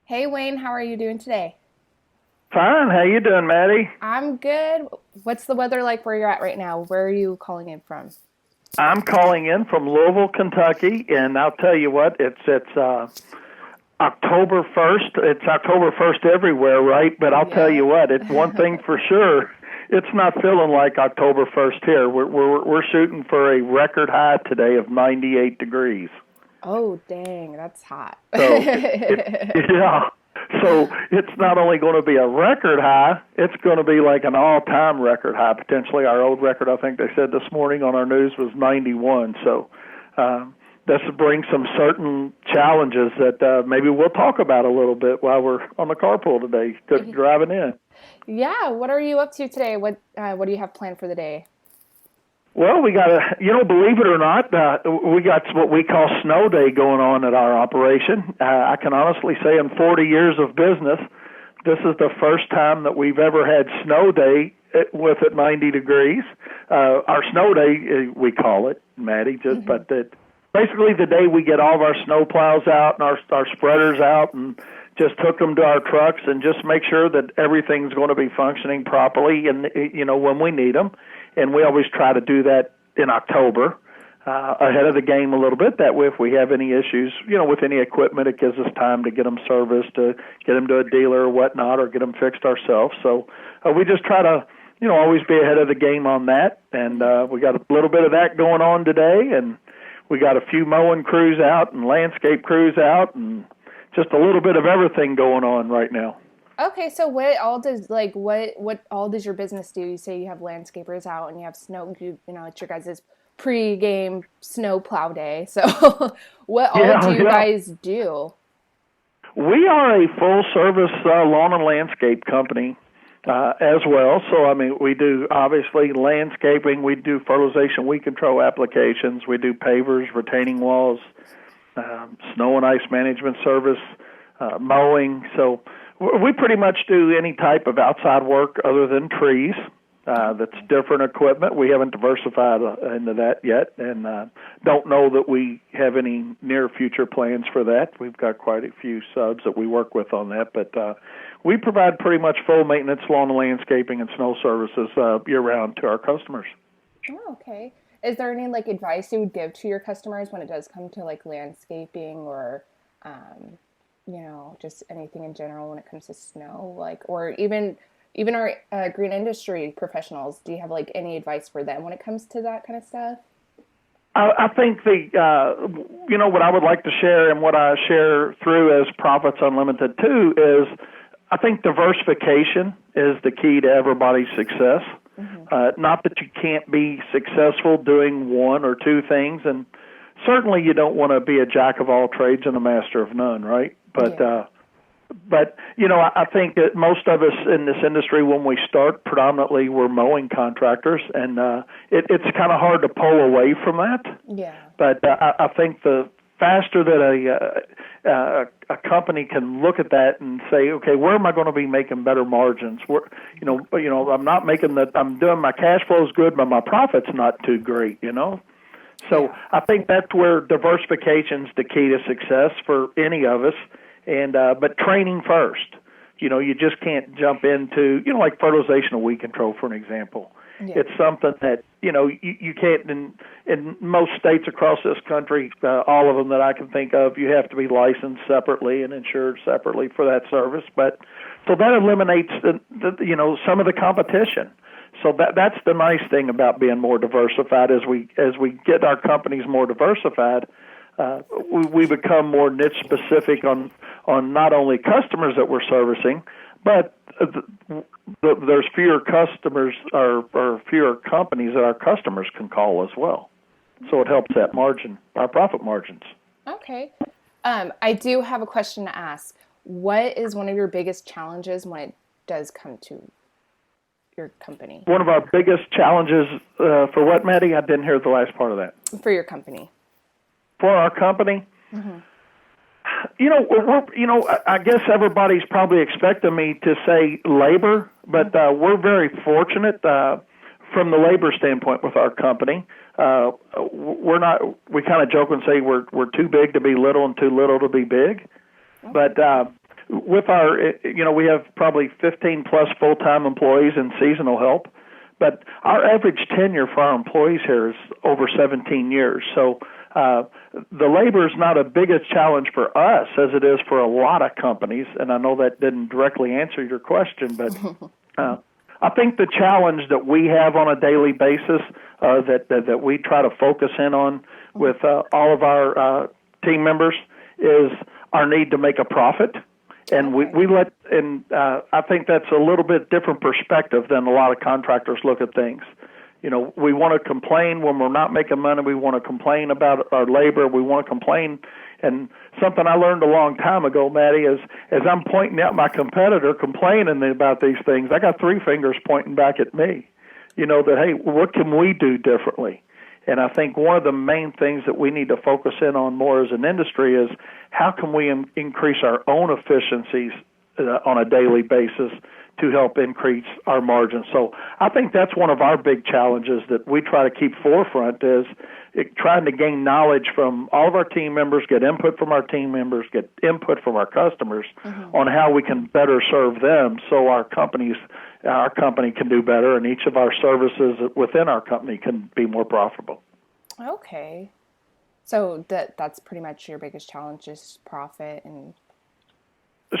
Hey Wayne, how are you doing today? Fine. How you doing, Maddie? I'm good. What's the weather like where you're at right now? Where are you calling in from? I'm calling in from Louisville, Kentucky, and I'll tell you what, it's October 1st. It's October 1st everywhere, right? But I'll tell you Yep. what, it's one thing for sure. It's not feeling like October 1st here. We're shooting for a record high today of 98 degrees. Oh, dang, that's hot. So yeah. So it's not only going to be a record high, it's going to be like an all-time record high. Potentially, our old record, I think they said this morning on our news, was 91. So this brings some certain challenges that maybe we'll talk about a little bit while we're on the carpool today, driving in. Yeah, what are you up to today? What do you have planned for the day? Well, we got believe it or not, we got what we call snow day going on at our operation. I can honestly say in 40 years of business, this is the first time that we've ever had snow day with it 90 degrees. Our snow day, we call it, Maddie, but basically the day we get all of our snow plows out and our spreaders out and just hook them to our trucks and just make sure that everything's going to be functioning properly and, when we need them. And we always try to do that in October, ahead of the game a little bit. That way, if we have any issues, with any equipment, it gives us time to get them serviced, to get them to a dealer or whatnot, or get them fixed ourselves. So we just try to, always be ahead of the game on that. And we got a little bit of that going on today, and we got a few mowing crews out and landscape crews out, and just a little bit of everything going on right now. Okay, so what all does your business do? You say you have landscapers out and you have snow, it's your guys' pre-game snow plow day. So what all do Yeah, you yeah. guys do? We are a full-service lawn and landscape company as well. So, I mean, we do obviously landscaping. We do fertilization, weed control applications. We do pavers, retaining walls, snow and ice management service, mowing. So we pretty much do any type of outside work other than trees. That's different equipment. We haven't diversified into that yet, and don't know that we have any near future plans for that. We've got quite a few subs that we work with on that, but we provide pretty much full maintenance, lawn and landscaping, and snow services year-round to our customers. Oh, okay. Is there any advice you would give to your customers when it does come to landscaping or, um, just anything in general when it comes to snow, or even our green industry professionals? Do you have any advice for them when it comes to that kind of stuff? I think what I would like to share and what I share through as Profits Unlimited too is I think diversification is the key to everybody's success. Not that you can't be successful doing one or two things, and certainly you don't want to be a jack of all trades and a master of none, right? But Yeah. I think that most of us in this industry, when we start, predominantly we're mowing contractors, and it's kind of hard to pull away from that. Yeah. But I think the faster that a company can look at that and say, okay, where am I going to be making better margins? Where, I'm not making that. I'm doing my cash flow is good, but my profit's not too great. So Yeah. I think that's where diversification's the key to success for any of us. And but training first. You just can't jump into like fertilization or weed control, for an example. Yeah. It's something that you can't in most states across this country, all of them that I can think of, you have to be licensed separately and insured separately for that service. But so that eliminates some of the competition. So that's the nice thing about being more diversified. As we get our companies more diversified, we become more niche specific on not only customers that we're servicing, but there's fewer customers or fewer companies that our customers can call as well. So it helps that margin, our profit margins. Okay. I do have a question to ask. What is one of your biggest challenges when it does come to your company? One of our biggest challenges for what, Maddie? I didn't hear the last part of that. For your company. For our company, I guess everybody's probably expecting me to say labor, but we're very fortunate from the labor standpoint with our company. We're not. We kind of joke and say we're too big to be little and too little to be big. But with our, we have probably 15 plus full-time employees and seasonal help, but our average tenure for our employees here is over 17 years. So the labor is not a biggest challenge for us as it is for a lot of companies, and I know that didn't directly answer your question, but I think the challenge that we have on a daily basis that we try to focus in on with all of our team members is our need to make a profit. And I think that's a little bit different perspective than a lot of contractors look at things. We want to complain when we're not making money. We want to complain about our labor. We want to complain. And something I learned a long time ago, Maddie, is as I'm pointing at my competitor complaining about these things, I got three fingers pointing back at me. That, hey, what can we do differently? And I think one of the main things that we need to focus in on more as an industry is how can we increase our own efficiencies on a daily basis to help increase our margins. So I think that's one of our big challenges that we try to keep forefront is trying to gain knowledge from all of our team members, get input from our team members, get input from our customers on how we can better serve them so our company can do better and each of our services within our company can be more profitable. Okay. So that's pretty much your biggest challenge is profit and...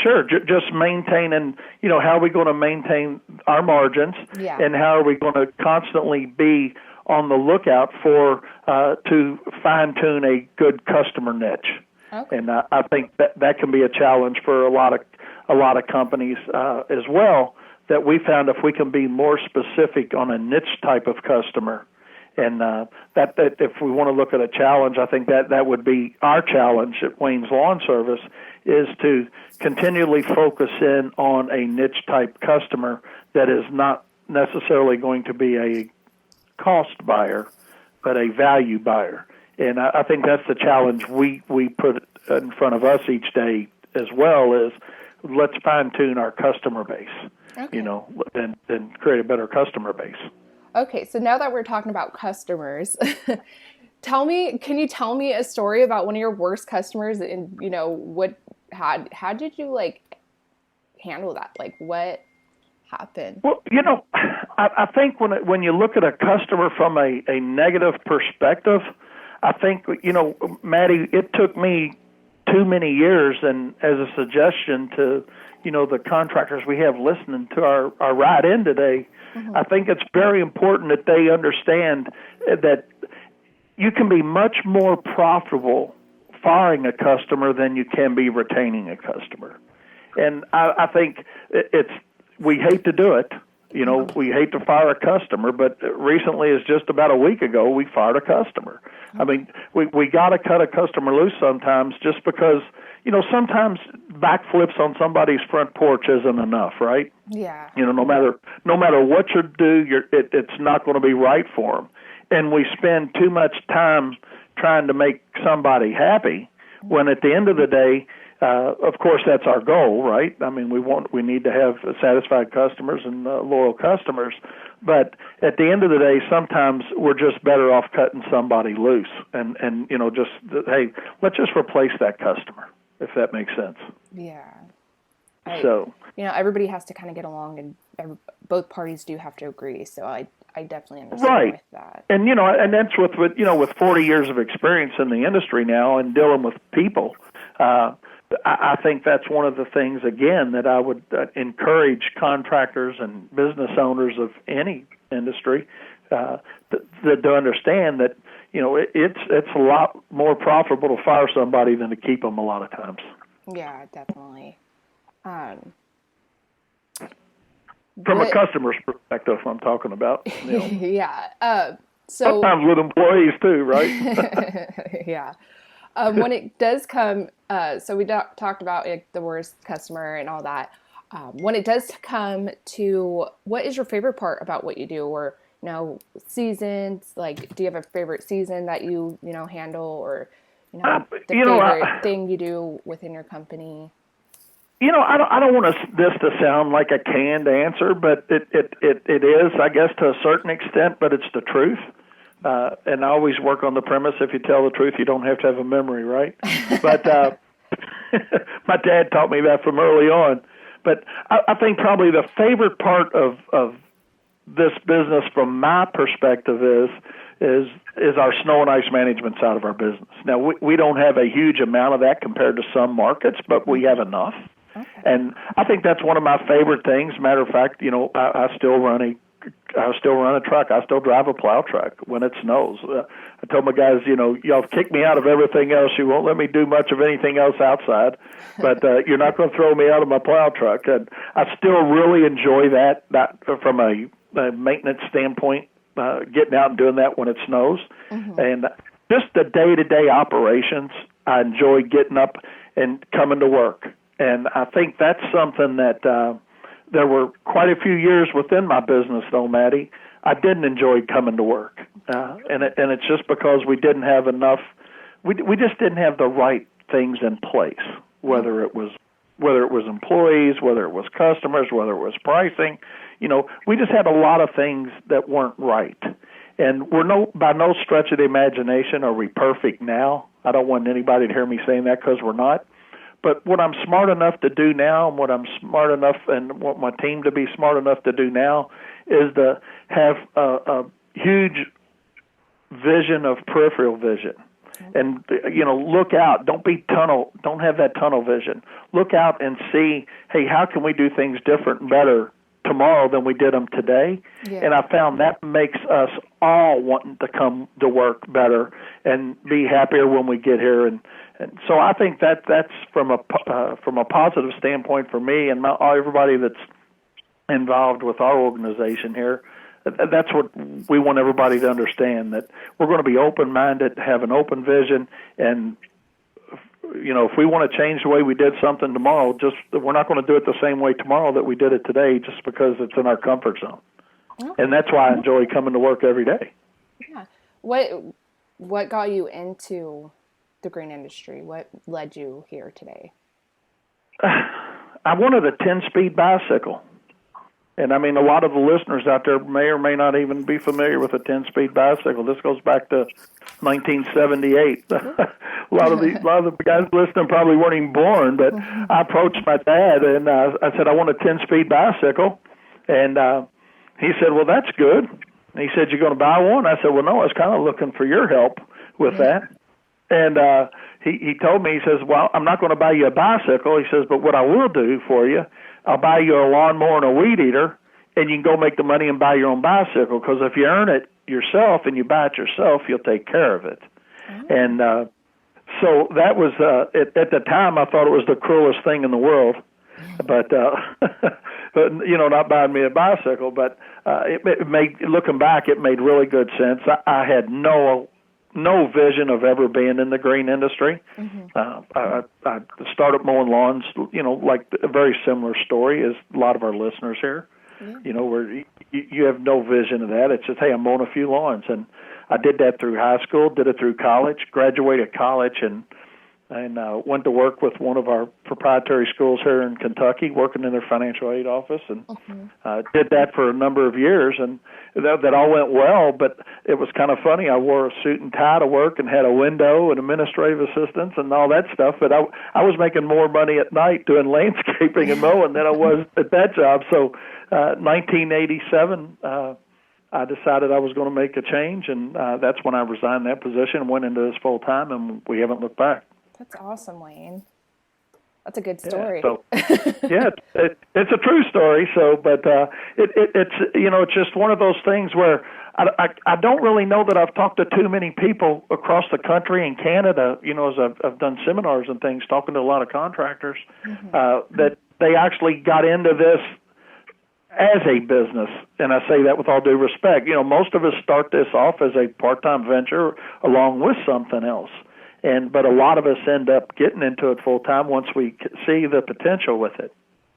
Sure, just maintaining, how are we going to maintain our margins and how are we going to constantly be on the lookout for to fine-tune a good customer niche. Okay. And I think that can be a challenge for a lot of companies as well, that we found if we can be more specific on a niche type of customer, and that if we want to look at a challenge, I think that would be our challenge at Wayne's Lawn Service is to continually focus in on a niche type customer that is not necessarily going to be a cost buyer, but a value buyer. And I think that's the challenge we put in front of us each day as well is let's fine tune our customer base, and create a better customer base. Okay, so now that we're talking about customers, can you tell me a story about one of your worst customers and, how did you handle that? What happened? Well, I think when you look at a customer from a negative perspective, I think, Maddie, it took me too many years and as a suggestion to, the contractors we have listening to our ride in today, I think it's very important that they understand that you can be much more profitable firing a customer than you can be retaining a customer. And I think we hate to do it. We hate to fire a customer, but recently, as just about a week ago, we fired a customer. I mean, we got to cut a customer loose sometimes just because, sometimes backflips on somebody's front porch isn't enough, right? Yeah. No matter what you do, it's not going to be right for them. And we spend too much time trying to make somebody happy when at the end of the day, of course, that's our goal, right? I mean, we need to have satisfied customers and loyal customers. But at the end of the day, sometimes we're just better off cutting somebody loose and hey, let's just replace that customer, if that makes sense. Yeah. Everybody has to kind of get along, and both parties do have to agree. So I definitely understand with that. And and that's with 40 years of experience in the industry now and dealing with people. I think that's one of the things, again, that I would encourage contractors and business owners of any industry to understand that, it's a lot more profitable to fire somebody than to keep them a lot of times. Yeah, definitely. From a customer's perspective, I'm talking about. Yeah. Sometimes with employees too, right? Yeah. When it does come, so we talked about the worst customer and all that. When it does come to what is your favorite part about what you do, or seasons? Do you have a favorite season that you handle, or the favorite thing you do within your company? I don't want this to sound like a canned answer, but it is, I guess, to a certain extent, but it's the truth. And I always work on the premise, if you tell the truth, you don't have to have a memory, right? But My dad taught me that from early on. But I think probably the favorite part of this business from my perspective is our snow and ice management side of our business. Now, we don't have a huge amount of that compared to some markets, but we have enough. Okay. And I think that's one of my favorite things. Matter of fact, I still run a truck. I still drive a plow truck when it snows. I told my guys, y'all kick me out of everything else. You won't let me do much of anything else outside, but you're not going to throw me out of my plow truck. And I still really enjoy that from a maintenance standpoint, getting out and doing that when it snows. Mm-hmm. And just the day-to-day operations, I enjoy getting up and coming to work. And I think that's something that there were quite a few years within my business, though, Maddie, I didn't enjoy coming to work. And it's just because we didn't have enough, we just didn't have the right things in place, whether it was employees, whether it was customers, whether it was pricing. We just had a lot of things that weren't right. And we're by no stretch of the imagination are we perfect now. I don't want anybody to hear me saying that, because we're not. But what I'm smart enough to do now, and what I'm smart enough and want my team to be smart enough to do now, is to have a huge vision of peripheral vision. And, look out. Don't have that tunnel vision. Look out and see, hey, how can we do things different and better tomorrow than we did them today? Yeah. And I found that makes us all wanting to come to work better and be happier when we get here. And so I think that's from a positive standpoint for me and everybody that's involved with our organization here. That's what we want everybody to understand, that we're going to be open-minded, have an open vision, and if we want to change the way we did something tomorrow, we're not going to do it the same way tomorrow that we did it today, just because it's in our comfort zone. Okay. And that's why I enjoy coming to work every day. Yeah. What got you into the green industry? What led you here today? I wanted a 10-speed bicycle. And I mean, a lot of the listeners out there may or may not even be familiar with a 10-speed bicycle. This goes back to 1978. a lot of the guys listening probably weren't even born, but I approached my dad and I said, I want a 10-speed bicycle. And he said, well, that's good. And he said, you're going to buy one? I said, well, no, I was kind of looking for your help with that. And he told me, he says, well, I'm not going to buy you a bicycle. He says, but what I will do for you, I'll buy you a lawnmower and a weed eater, and you can go make the money and buy your own bicycle, because if you earn it yourself and you buy it yourself, you'll take care of it. Mm-hmm. And so that was, at the time, I thought it was the cruelest thing in the world, but not buying me a bicycle. But looking back, it made really good sense. I had no vision of ever being in the green industry. Mm-hmm. I started mowing lawns, like a very similar story as a lot of our listeners here. Yeah. Where you have no vision of that. It's just, hey, I'm mowing a few lawns. And I did that through high school, did it through college, graduated college, and went to work with one of our proprietary schools here in Kentucky, working in their financial aid office, and did that for a number of years, and that all went well. But it was kind of funny. I wore a suit and tie to work and had a window and administrative assistants and all that stuff. But I was making more money at night doing landscaping and mowing than I was at that job. So 1987, I decided I was going to make a change, and that's when I resigned that position and went into this full time, and we haven't looked back. That's awesome, Wayne. That's a good story. Yeah, it's a true story. So, but it's just one of those things where I don't really know that I've talked to too many people across the country and Canada. As I've done seminars and things, talking to a lot of contractors, that they actually got into this as a business, and I say that with all due respect. Most of us start this off as a part-time venture along with something else. But a lot of us end up getting into it full time once we see the potential with it.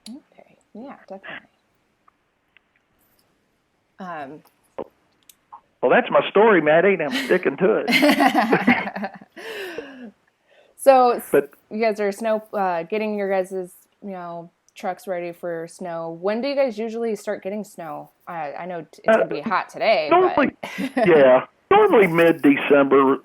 Okay, yeah, definitely. Well, that's my story, Maddie, and I'm sticking to it. So, you guys are getting your guys' trucks ready for snow. When do you guys usually start getting snow? I know it's gonna be hot today. But... Yeah. Normally mid-December.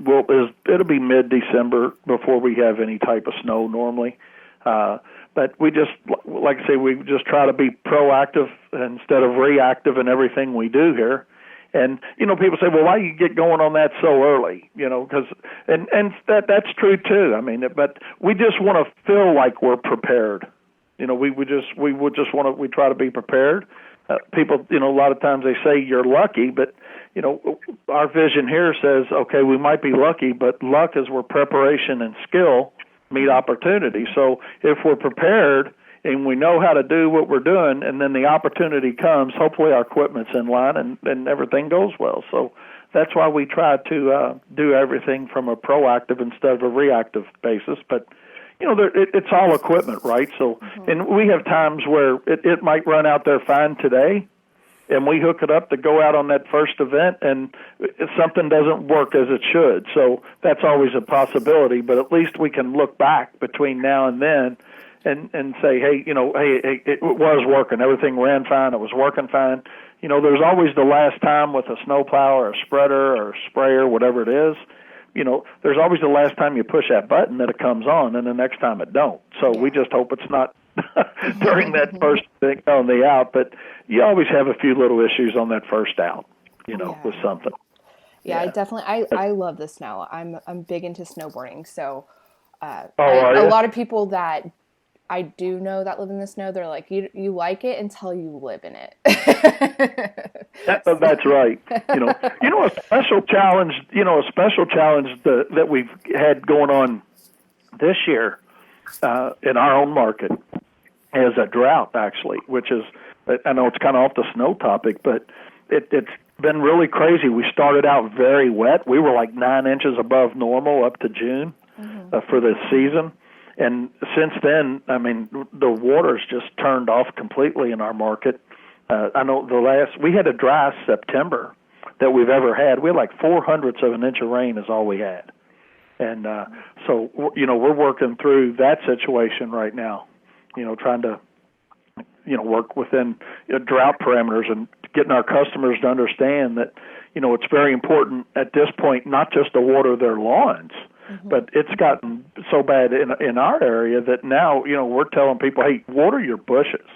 It'll be mid-December before we have any type of snow normally. But we just, like I say, we just try to be proactive instead of reactive in everything we do here. And, people say, well, why you get going on that so early? And that's true too. I mean, but we just want to feel like we're prepared. We try to be prepared. People, a lot of times they say you're lucky, but, our vision here says, okay, we might be lucky, but luck is where preparation and skill meet opportunity. So if we're prepared and we know how to do what we're doing, and then the opportunity comes, hopefully our equipment's in line and everything goes well. So that's why we try to do everything from a proactive instead of a reactive basis. But, it's all equipment, right? So, and we have times where it might run out there fine today, and we hook it up to go out on that first event, and something doesn't work as it should. So that's always a possibility, but at least we can look back between now and then and say, hey, it was working. Everything ran fine. It was working fine. There's always the last time with a snowplow or a spreader or a sprayer, whatever it is. There's always the last time you push that button that it comes on, and the next time it don't. So we just hope it's not during that first thing on the out. But you always have a few little issues on that first out, with something. Yeah, I definitely, I love the snow. I'm big into snowboarding. So a lot of people that I do know that live in the snow, they're like, you like it until you live in it. That's right. A special challenge that we've had going on this year in our own market is a drought, actually, which is, I know it's kind of off the snow topic, but it's been really crazy. We started out very wet. We were like 9 inches above normal up to June for this season. And since then, I mean, the water's just turned off completely in our market. I know we had the driest September that we've ever had. We had like 0.04 of an inch of rain is all we had. And so, we're working through that situation right now, trying to, work within drought parameters and getting our customers to understand that, it's very important at this point not just to water their lawns, but it's gotten so bad in our area that now, we're telling people, hey, water your bushes.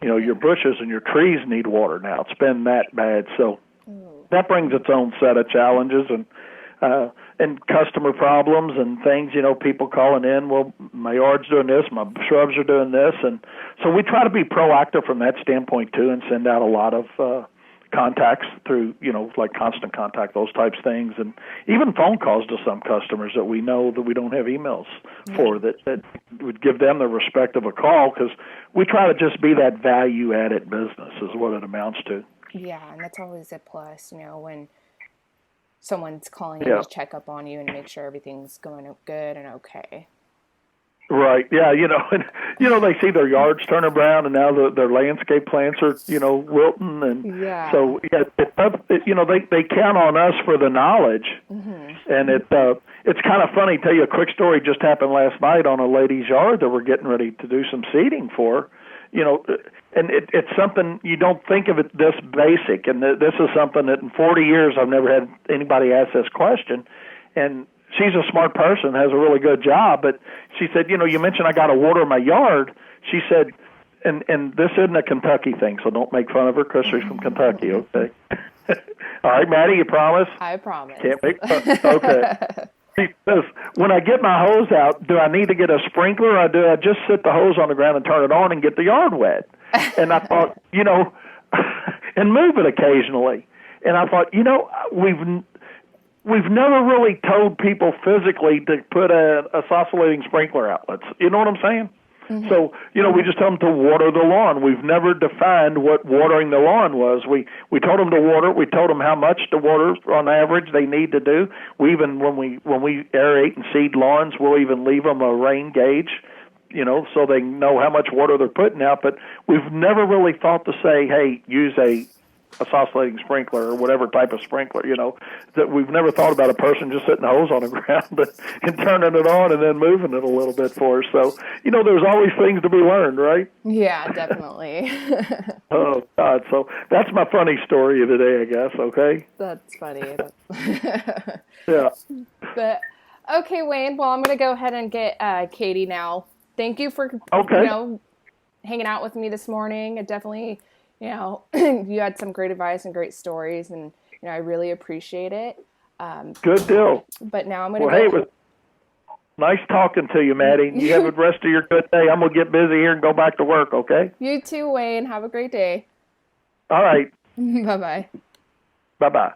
Your bushes and your trees need water now. It's been that bad. So that brings its own set of challenges and customer problems and things, people calling in, well, my yard's doing this, my shrubs are doing this. And so we try to be proactive from that standpoint, too, and send out a lot of contacts through, like constant contact, those types of things, and even phone calls to some customers that we know that we don't have emails for that would give them the respect of a call, because we try to just be that value-added business is what it amounts to. Yeah, and that's always a plus, when someone's calling in to check up on you and make sure everything's going good and okay. Right. Yeah. They see their yards turning brown, and now their landscape plants are, wilting, and so they count on us for the knowledge, and it's kind of funny. Tell you a quick story. Just happened last night on a lady's yard that we're getting ready to do some seeding for. And it's something you don't think of it this basic, and this is something that in 40 years I've never had anybody ask this question, and she's a smart person, has a really good job, but she said, you mentioned I got to water my yard. She said, and this isn't a Kentucky thing, so don't make fun of her because she's from Kentucky, okay? All right, Maddie, you promise? I promise. Can't make fun. Okay. She says, when I get my hose out, do I need to get a sprinkler, or do I just sit the hose on the ground and turn it on and get the yard wet? And I thought, and move it occasionally. And I thought, we've never really told people physically to put a oscillating sprinkler outlets. You know what I'm saying? So, we just tell them to water the lawn. We've never defined what watering the lawn was. We told them to water. We told them how much to water on average they need to do. We even, when we aerate and seed lawns, we'll even leave them a rain gauge, so they know how much water they're putting out. But we've never really thought to say, hey, use a a oscillating sprinkler or whatever type of sprinkler, that we've never thought about a person just setting a hose on the ground and turning it on and then moving it a little bit for us. So, there's always things to be learned, right? Yeah, definitely. Oh, God. So that's my funny story of the day, I guess, okay? That's funny. Yeah. But, okay, Wayne, well, I'm going to go ahead and get Katie now. Thank you for, hanging out with me this morning. It definitely, you had some great advice and great stories, and, I really appreciate it. Good deal. But now I'm going to Hey, it was nice talking to you, Maddie. You have the rest of your good day. I'm going to get busy here and go back to work, okay? You too, Wayne. Have a great day. All right. Bye-bye. Bye-bye.